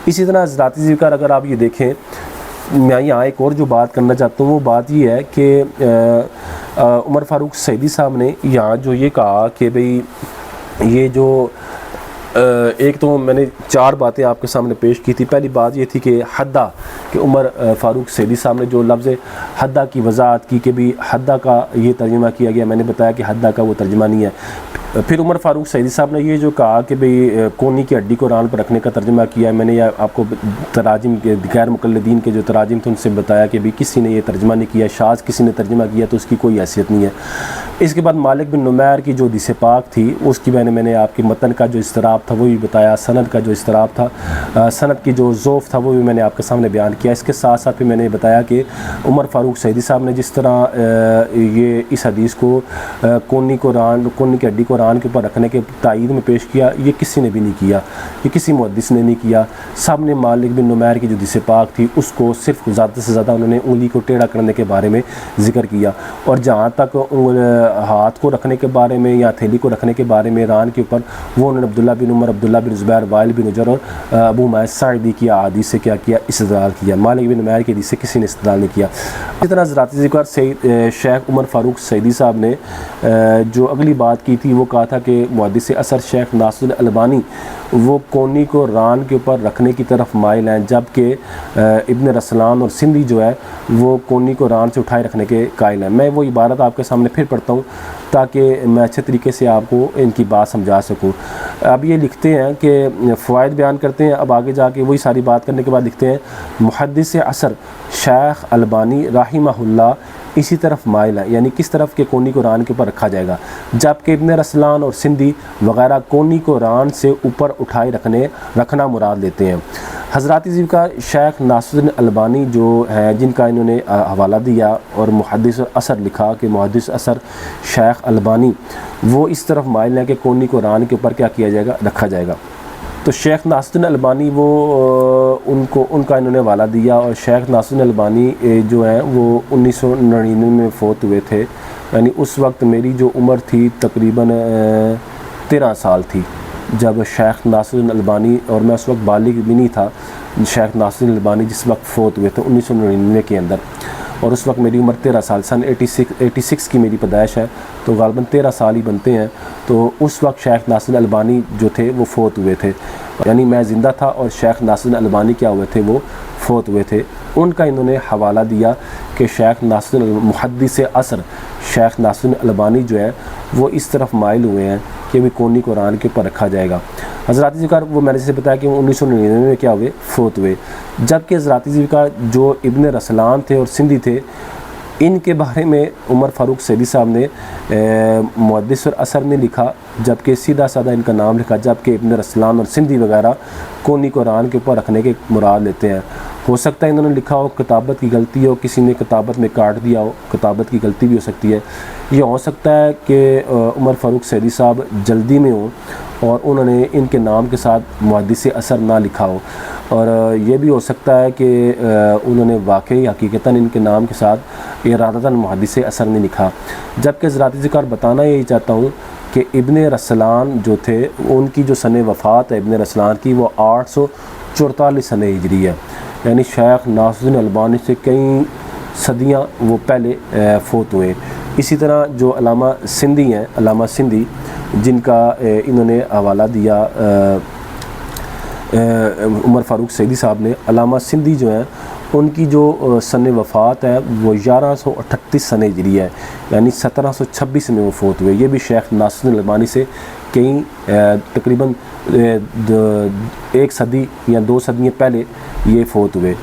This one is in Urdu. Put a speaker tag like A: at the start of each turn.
A: اسی طرح حضرات ذکر اگر آپ یہ دیکھیں، میں یہاں ایک اور جو بات کرنا چاہتا ہوں وہ بات یہ ہے کہ عمر فاروق سعیدی صاحب نے یہاں جو یہ کہا کہ بھئی یہ جو ایک تو میں نے 4 باتیں آپ کے سامنے پیش کی تھی. پہلی بات یہ تھی کہ حدہ، کہ عمر فاروق سعیدی صاحب نے جو لفظ حدہ کی وضاحت کی کہ بھی حدہ کا یہ ترجمہ کیا گیا، میں نے بتایا کہ حدہ کا وہ ترجمہ نہیں ہے. پھر عمر فاروق سعیدی صاحب نے یہ جو کہا کہ بھئی کونی کی ہڈی کو ران پر رکھنے کا ترجمہ کیا ہے، میں نے آپ کو تراجم کے غیر مقلدین کے جو تراجم تھے ان سے بتایا کہ بھی کسی نے یہ ترجمہ نہیں کیا، شاذ کسی نے ترجمہ کیا تو اس کی کوئی حیثیت نہیں ہے. اس کے بعد مالک بن نمیر کی جو حدیث پاک تھی اس کی میں نے آپ کے متن کا جو اضطراب تھا وہ بھی بتایا، سند کا جو اضطراب تھا، سند کی جو ضعف تھا وہ بھی میں نے آپ کے سامنے بیان کیا. اس کے ساتھ ساتھ بھی میں نے بتایا کہ عمر فاروق سعیدی صاحب نے جس طرح یہ اس حدیث کو کونی کی ہڈی کو ران کے اوپر رکھنے کے تائید میں پیش کیا، یہ کسی نے بھی نہیں کیا، یہ کسی محدث نے نہیں کیا. سب نے مالک بن نمیر کی جو حدیث پاک تھی اس کو صرف زیادہ سے زیادہ انہوں نے انگلی کو ٹیڑھا کرنے کے بارے میں ذکر کیا، اور جہاں تک ہاتھ کو رکھنے کے بارے میں یا تھیلی کو رکھنے کے بارے میں ران کے اوپر، وہ انہوں نے عبداللہ بن عمر، عبداللہ بن زبیر، وائل بن حجر اور ابو معاذ ساعدی کی احادیث سے کیا استدلال کیا. مالک بن نمیر کی حدیث سے کسی نے استدلال نہیں کیا. اسی طرح حضرات ذکر شیخ عمر فاروق سعیدی صاحب نے جو اگلی بات کی تھی وہ کہا تھا کہ محدث اثر شیخ ناصر الدین البانی وہ کونی کو ران کے اوپر رکھنے کی طرف مائل ہیں، جبکہ ابن رسلان اور سندھی جو ہے وہ کونی کو ران سے اٹھائے رکھنے کے قائل ہیں. میں وہ عبارت آپ کے سامنے پھر پڑھتا ہوں تاکہ میں اچھے طریقے سے آپ کو ان کی بات سمجھا سکوں. اب یہ لکھتے ہیں کہ فوائد بیان کرتے ہیں، اب آگے جا کے وہی ساری بات کرنے کے بعد لکھتے ہیں محدث اثر شیخ البانی رحمہ اللہ اسی طرف مائل ہے، یعنی کس طرف کہ کونی کو ران کے اوپر رکھا جائے گا، جبکہ ابن رسلان اور سندھی وغیرہ کونی کو ران سے اوپر اٹھائے رکھنا مراد لیتے ہیں. حضرات کا شیخ ناصر الدین البانی جو ہیں جن کا انہوں نے حوالہ دیا اور محدث اثر لکھا کہ محدث اثر شیخ البانی وہ اس طرف مائل ہیں کہ کونی کو ران کے اوپر کیا کیا جائے گا، رکھا جائے گا. تو شیخ ناصر الدین البانی وہ ان کا انہوں نے حوالہ دیا، اور شیخ ناصر الدین البانی جو ہیں وہ 1999 میں فوت ہوئے تھے. یعنی اس وقت میری جو عمر تھی تقریباً 13 سال تھی جب شیخ ناصر الدین البانی، اور میں اس وقت بالغ بھی نہیں تھا. شیخ ناصر الدین البانی جس وقت فوت ہوئے تھے 1999 کے اندر، اور اس وقت میری عمر 13 سال، سن 86 کی میری پیدائش ہے تو غالباً 13 سال ہی بنتے ہیں. تو اس وقت شیخ ناصر الدین البانی جو تھے وہ فوت ہوئے تھے، یعنی میں زندہ تھا اور شیخ ناصر الدین البانی کیا ہوئے تھے، وہ فوت ہوئے تھے. ان کا انہوں نے حوالہ دیا کہ شیخ ناصر محدث اثر شیخ ناصر الدین البانی جو ہے وہ اس طرف مائل ہوئے ہیں کہ بھی کونی کو ران کے اوپر رکھا جائے گا. حضرات ذکر وہ میں نے جیسے بتایا کہ وہ 1999 میں کیا ہوئے، فوت ہوئے. جبکہ حضرات ذکر جو ابن رسلان تھے اور سندھی تھے ان کے بارے میں عمر فاروق سعیدی صاحب نے محدث اور اثر نے لکھا، جبکہ سیدھا سادہ ان کا نام لکھا، جبکہ ابن رسلان اور سندھی وغیرہ کونی کو ران کے اوپر رکھنے کے مراد لیتے ہیں. ہو سکتا ہے انہوں نے لکھا ہو کتابت کی غلطی ہو، کسی نے کتابت میں کاٹ دیا ہو، کتابت کی غلطی بھی ہو سکتی ہے. یہ ہو سکتا ہے کہ عمر فاروق سعیدی صاحب جلدی میں ہوں اور انہوں نے ان کے نام کے ساتھ محدث اثر نہ لکھا ہو، اور یہ بھی ہو سکتا ہے کہ انہوں نے واقعی حقیقتاً ان کے نام کے ساتھ ارادتاً محدث اثر نہیں لکھا. جبکہ حضرات ذکر بتانا یہی چاہتا ہوں کہ ابن رسلان جو تھے ان کی جو سن وفات ہے ابن رسلان کی وہ 844 سن ہجری ہے، یعنی شیخ ناصر الدین البانی سے کئی صدیاں وہ پہلے فوت ہوئے. اسی طرح جو علامہ سندھی ہیں، علامہ سندھی جن کا انہوں نے حوالہ دیا عمر فاروق سعیدی صاحب نے، علامہ سندھی جو ہیں ان کی جو سن وفات ہے وہ 1138 سن ہجری ہے، یعنی 1726 میں وہ فوت ہوئے. یہ بھی شیخ ناصر الدین البانی سے کئی تقریباً 1 صدی یا 2 صدیاں پہلے یہ فوت ہوئے.